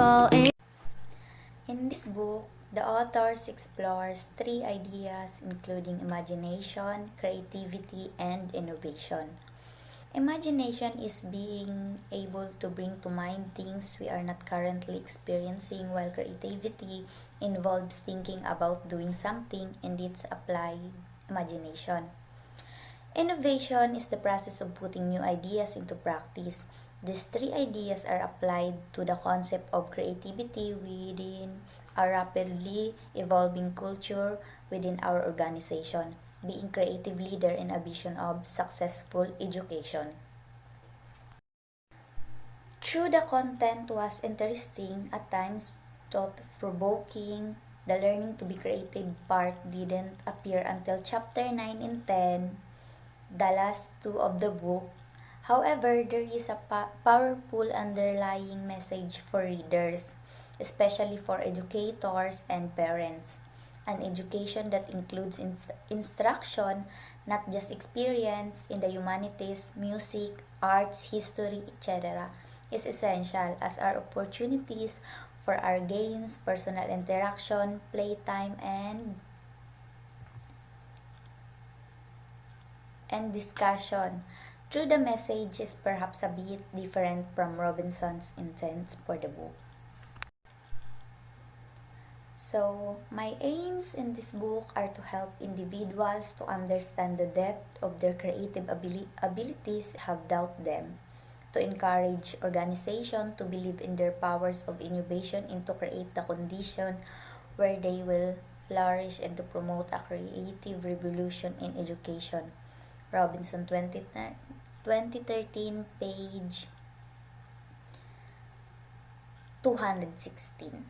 Sipalay. In this book, the authors explores three ideas including imagination, creativity, and innovation. Imagination is being able to bring to mind things we are not currently experiencing, while creativity involves thinking about doing something and its applied imagination. Innovation is the process of putting new ideas into practice. These three ideas are applied to the concept of creativity within a rapidly evolving culture within our organization, being creative leader in a vision of successful education. Though the content was interesting, at times thought-provoking, the learning to be creative part didn't appear until chapter 9 and 10, the last two of the book. However, there is a powerful underlying message for readers, especially for educators and parents. An education that includes instruction, not just experience, in the humanities, music, arts, history, etc., is essential as are opportunities for our games, personal interaction, playtime, and discussion. Though the message is perhaps a bit different from Robinson's intent for the book. So, my aims in this book are to help individuals to understand the depth of their creative abilities and have doubt them, to encourage organizations to believe in their powers of innovation and to create the condition where they will flourish and to promote a creative revolution in education. Robinson 2013, page 216.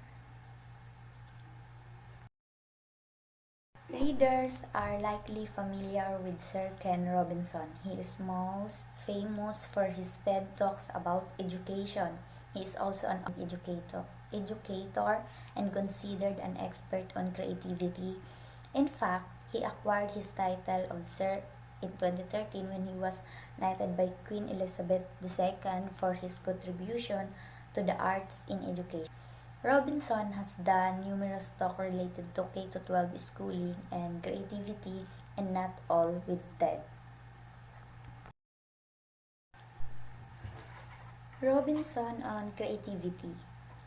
Readers are likely familiar with Sir Ken Robinson. He is most famous for his TED Talks about education. He is also an educator and considered an expert on creativity. In fact, he acquired his title of Sir in 2013 when he was knighted by Queen Elizabeth II for his contribution to the arts in education. Robinson has done numerous talks related to K-12 schooling and creativity, and not all with TED. Robinson on creativity.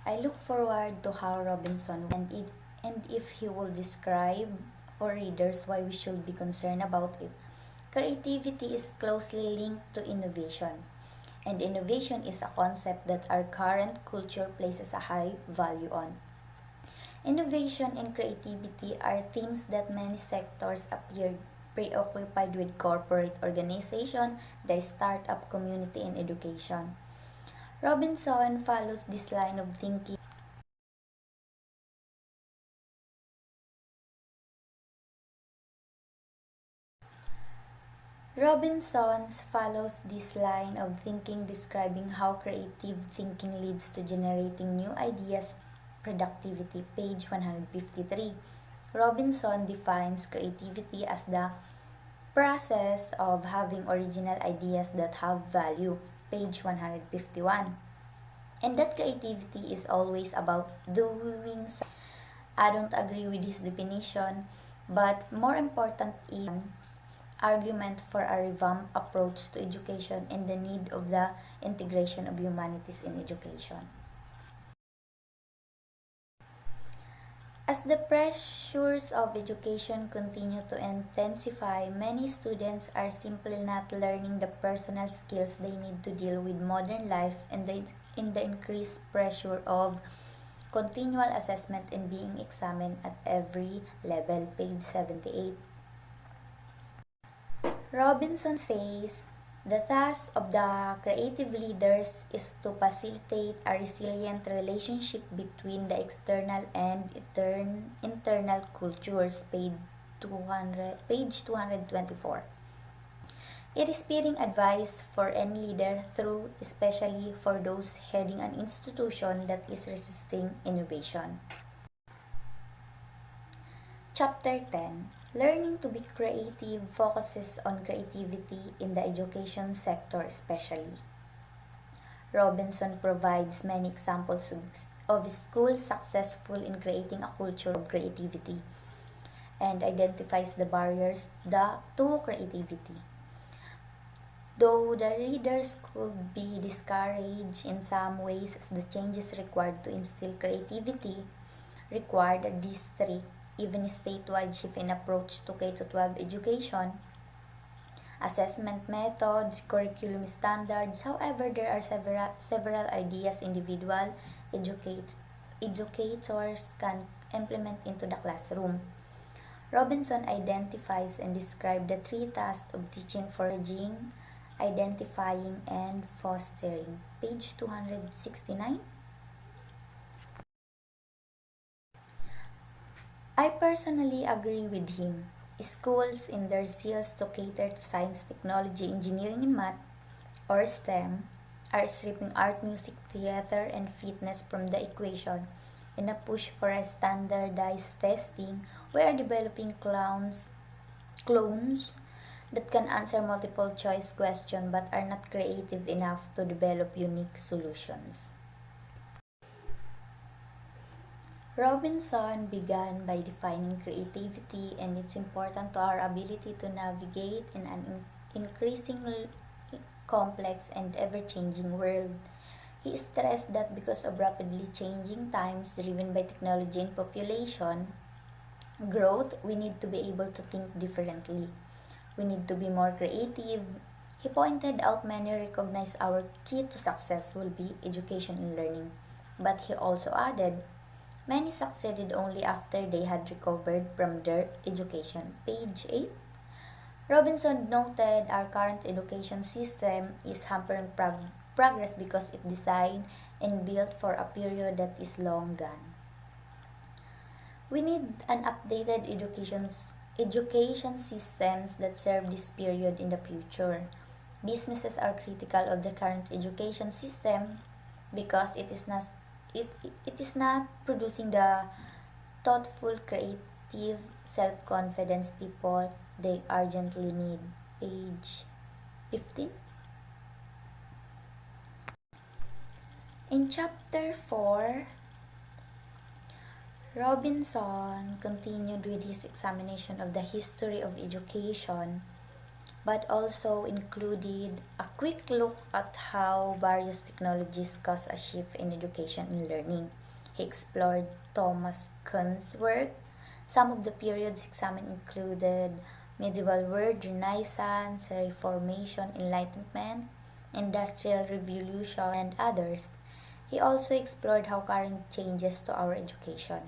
I look forward to how Robinson and if he will describe for readers why we should be concerned about it. Creativity is closely linked to innovation, and innovation is a concept that our current culture places a high value on. Innovation and creativity are themes that many sectors appear preoccupied with: corporate organization, the startup community, and education. Robinson follows this line of thinking. Robinson follows this line of thinking, describing how creative thinking leads to generating new ideas. Productivity, page 153. Robinson defines creativity as the process of having original ideas that have value, page 151. And that creativity is always about doing something. I don't agree with his definition, but more important is argument for a revamped approach to education and the need of the integration of humanities in education. As the pressures of education continue to intensify, many students are simply not learning the personal skills they need to deal with modern life and in the increased pressure of continual assessment and being examined at every level, page 78. Robinson says, the task of the creative leaders is to facilitate a resilient relationship between the external and internal cultures, page 224. It is fitting advice for any leader, through especially for those heading an institution that is resisting innovation. Chapter 10. Learning to be creative focuses on creativity in the education sector especially. Robinson provides many examples of schools successful in creating a culture of creativity and identifies the barriers to creativity. Though the readers could be discouraged in some ways as the changes required to instill creativity required a district, even statewide shift in approach to K-12 education, assessment methods, curriculum standards. However, there are several ideas individual educators can implement into the classroom. Robinson identifies and describes the three tasks of teaching: foraging, identifying, and fostering. Page 269. I personally agree with him. Schools, in their zeals to cater to science, technology, engineering, and math, or STEM, are stripping art, music, theater, and fitness from the equation. In a push for a standardized testing, we are developing clones that can answer multiple choice questions but are not creative enough to develop unique solutions. Robinson began by defining creativity and its importance to our ability to navigate in an increasingly complex and ever-changing world. He stressed that because of rapidly changing times driven by technology and population growth, we need to be able to think differently. We need to be more creative. He pointed out many recognize our key to success will be education and learning. But he also added, many succeeded only after they had recovered from their education. Page 8. Robinson noted our current education system is hampering progress because it designed and built for a period that is long gone. We need an updated education systems that serve this period in the future. Businesses are critical of the current education system because it is not producing the thoughtful, creative, self-confidence people they urgently need. Page 15. In chapter 4, Robinson continued with his examination of the history of education, but also included a quick look at how various technologies cause a shift in education and learning. He explored Thomas Kuhn's work. Some of the periods examined included medieval world, Renaissance, Reformation, Enlightenment, Industrial Revolution, and others. He also explored how current changes to our education.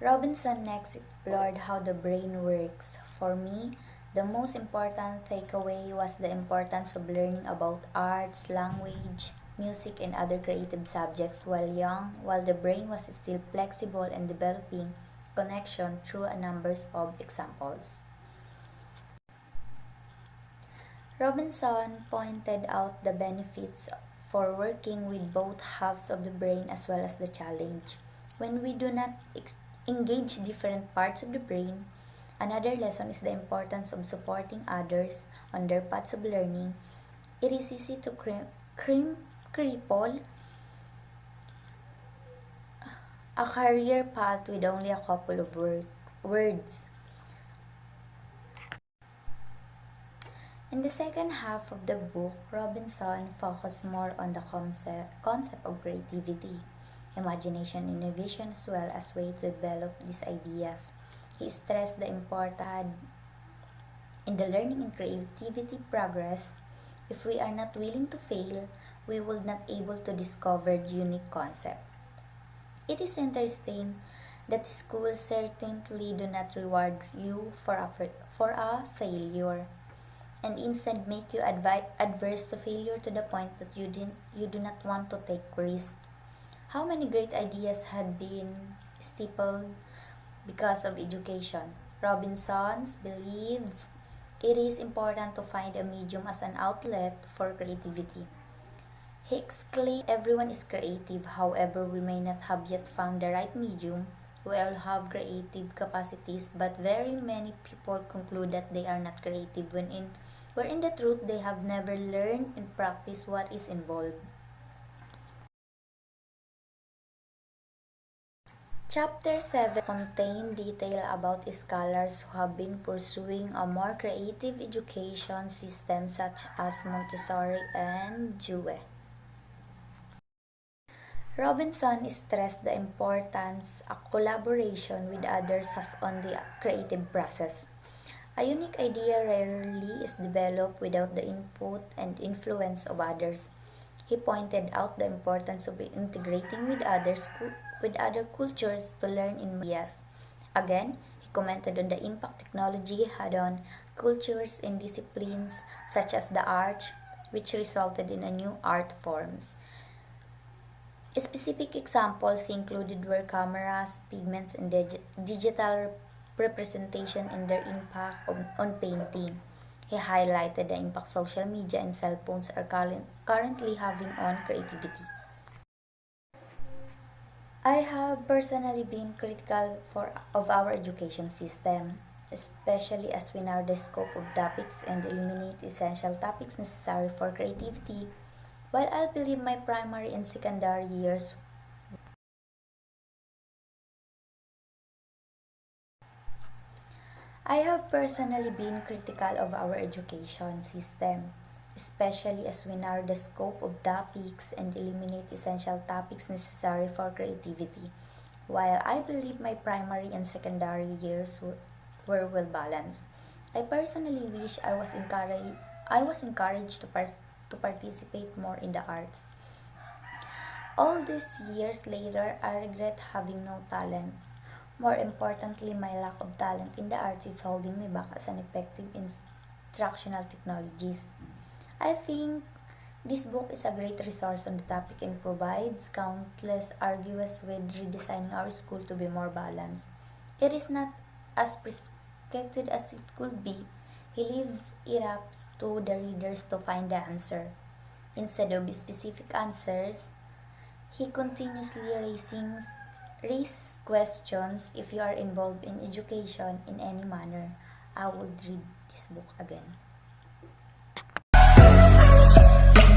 Robinson next explored how the brain works. For me, the most important takeaway was the importance of learning about arts, language, music, and other creative subjects while young, while the brain was still flexible and developing connection through a number of examples. Robinson pointed out the benefits for working with both halves of the brain as well as the challenge. When we do not engage different parts of the brain, another lesson is the importance of supporting others on their paths of learning. It is easy to cripple a career path with only a couple of words. In the second half of the book, Robinson focused more on the concept of creativity, imagination, and innovation as well as way to develop these ideas. He stressed the importance in the learning and creativity progress. If we are not willing to fail, we will not able to discover unique concept. It is interesting that schools certainly do not reward you for a failure, and instead make you adverse to failure to the point that you do not want to take risks. How many great ideas had been stifled because of education? Robinson believes it is important to find a medium as an outlet for creativity. He exclaimed, everyone is creative, however we may not have yet found the right medium. We all have creative capacities, but very many people conclude that they are not creative where in the truth they have never learned and practiced what is involved. Chapter 7 contain detail about scholars who have been pursuing a more creative education system such as Montessori and Dewey. Robinson stressed the importance of collaboration with others has on the creative process. A unique idea rarely is developed without the input and influence of others. He pointed out the importance of integrating with other cultures to learn in ideas. Again, he commented on the impact technology had on cultures and disciplines such as the arts, which resulted in a new art forms. Specific examples he included were cameras, pigments, and digital representation and their impact on painting. He highlighted the impact social media and cell phones are currently having on creativity. I have personally been critical of our education system, especially as we narrow the scope of topics and eliminate essential topics necessary for creativity. While I believe my primary and secondary years I have personally been critical of our education system, especially as we narrow the scope of topics and eliminate essential topics necessary for creativity. While I believe my primary and secondary years were well balanced, I personally wish I was encouraged to participate more in the arts. All these years later, I regret having no talent. More importantly, my lack of talent in the arts is holding me back as an effective instructional technologist. I think this book is a great resource on the topic and provides countless arguments with redesigning our school to be more balanced. It is not as prescripted as it could be. He leaves it up to the readers to find the answer. Instead of specific answers, he continuously raises questions. If you are involved in education in any manner, I would read this book again.